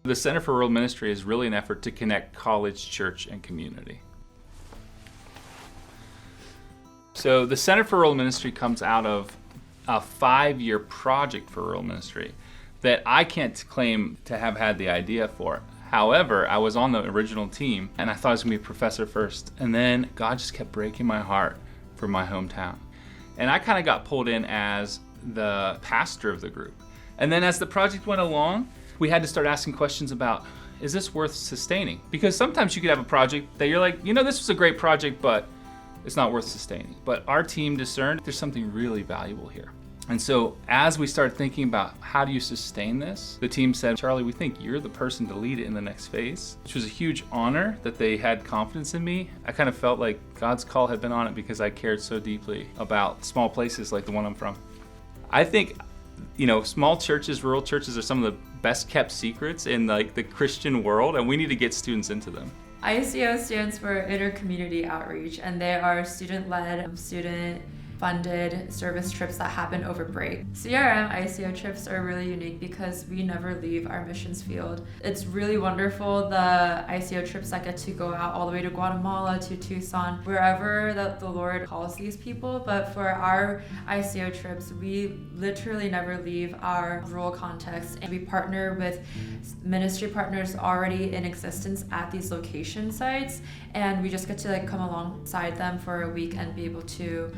The Center for Rural Ministry is really an effort to connect college, church, and community. So the Center for Rural Ministry comes out of a 5-year project for rural ministry that I can't claim to have had the idea for. However, I was on the original team and I thought I was gonna be a professor first. And then God just kept breaking my heart for my hometown. And I kind of got pulled in as the pastor of the group. And then as the project went along, we had to start asking questions about, is this worth sustaining? Because sometimes you could have a project that you're like, this was a great project, but it's not worth sustaining. But our team discerned there's something really valuable here. And so as we started thinking about how do you sustain this, the team said, Charlie, we think you're the person to lead it in the next phase, which was a huge honor that they had confidence in me. I kind of felt like God's call had been on it because I cared so deeply about small places like the one I'm from. I think, small churches, rural churches are some of the best kept secrets in the Christian world, and we need to get students into them. ICO stands for Inter-Community Outreach, and they are student-led, student-funded service trips that happen over break. CRM-ICO trips are really unique because we never leave our missions field. It's really wonderful, the ICO trips that get to go out all the way to Guatemala, to Tucson, wherever that the Lord calls these people. But for our ICO trips, we literally never leave our rural context, and we partner with ministry partners already in existence at these location sites, and we just get to come alongside them for a week and be able to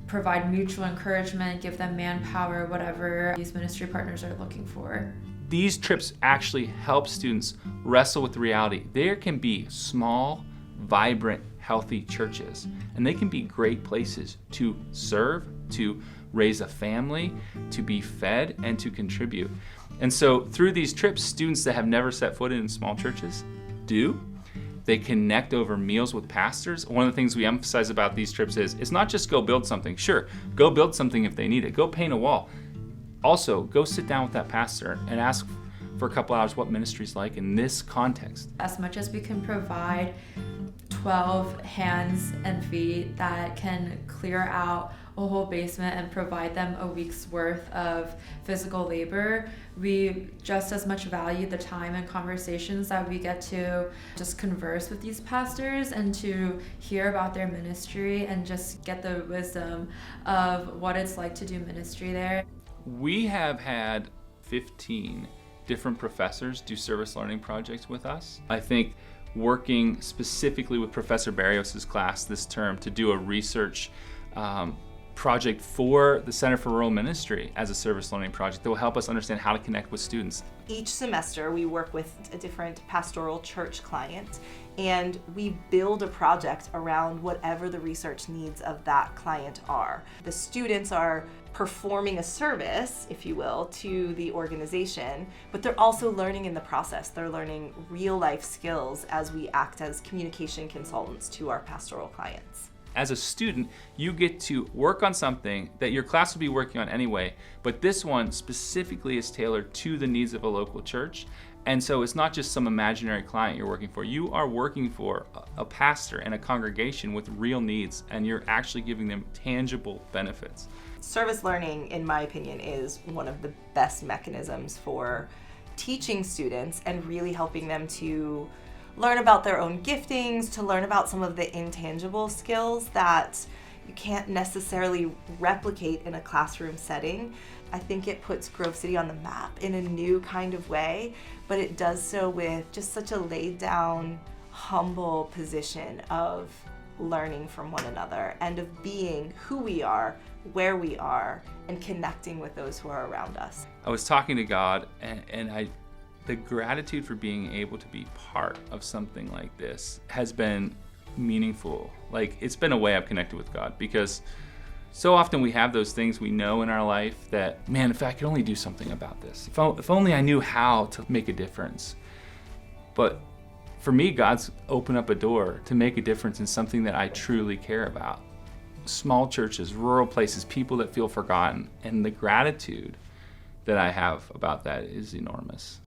provide mutual encouragement, give them manpower, whatever these ministry partners are looking for. These trips actually help students wrestle with the reality. There can be small, vibrant, healthy churches, and they can be great places to serve, to raise a family, to be fed, and to contribute. And so through these trips, students that have never set foot in small churches do. They connect over meals with pastors. One of the things we emphasize about these trips is it's not just go build something. Sure, go build something if they need it. Go paint a wall. Also, go sit down with that pastor and ask for a couple hours what ministry's like in this context. As much as we can provide 12 hands and feet that can clear out a whole basement and provide them a week's worth of physical labor, we just as much value the time and conversations that we get to just converse with these pastors and to hear about their ministry and just get the wisdom of what it's like to do ministry there. We have had 15 different professors do service learning projects with us. I think working specifically with Professor Barrios' class this term to do a research project for the Center for Rural Ministry as a service learning project that will help us understand how to connect with students. Each semester we work with a different pastoral church client, and we build a project around whatever the research needs of that client are. The students are performing a service, if you will, to the organization, but they're also learning in the process. They're learning real life skills as we act as communication consultants to our pastoral clients. As a student, you get to work on something that your class would be working on anyway, but this one specifically is tailored to the needs of a local church. And so it's not just some imaginary client you're working for. You are working for a pastor and a congregation with real needs, and you're actually giving them tangible benefits. Service learning, in my opinion, is one of the best mechanisms for teaching students and really helping them to learn about their own giftings, to learn about some of the intangible skills that you can't necessarily replicate in a classroom setting. I think it puts Grove City on the map in a new kind of way, but it does so with just such a laid down, humble position of learning from one another and of being who we are, where we are, and connecting with those who are around us. I was talking to God, and the gratitude for being able to be part of something like this has been meaningful. It's been a way I've connected with God, because so often we have those things we know in our life that, man, if I could only do something about this, if only I knew how to make a difference. But for me, God's opened up a door to make a difference in something that I truly care about. Small churches, rural places, people that feel forgotten, and the gratitude that I have about that is enormous.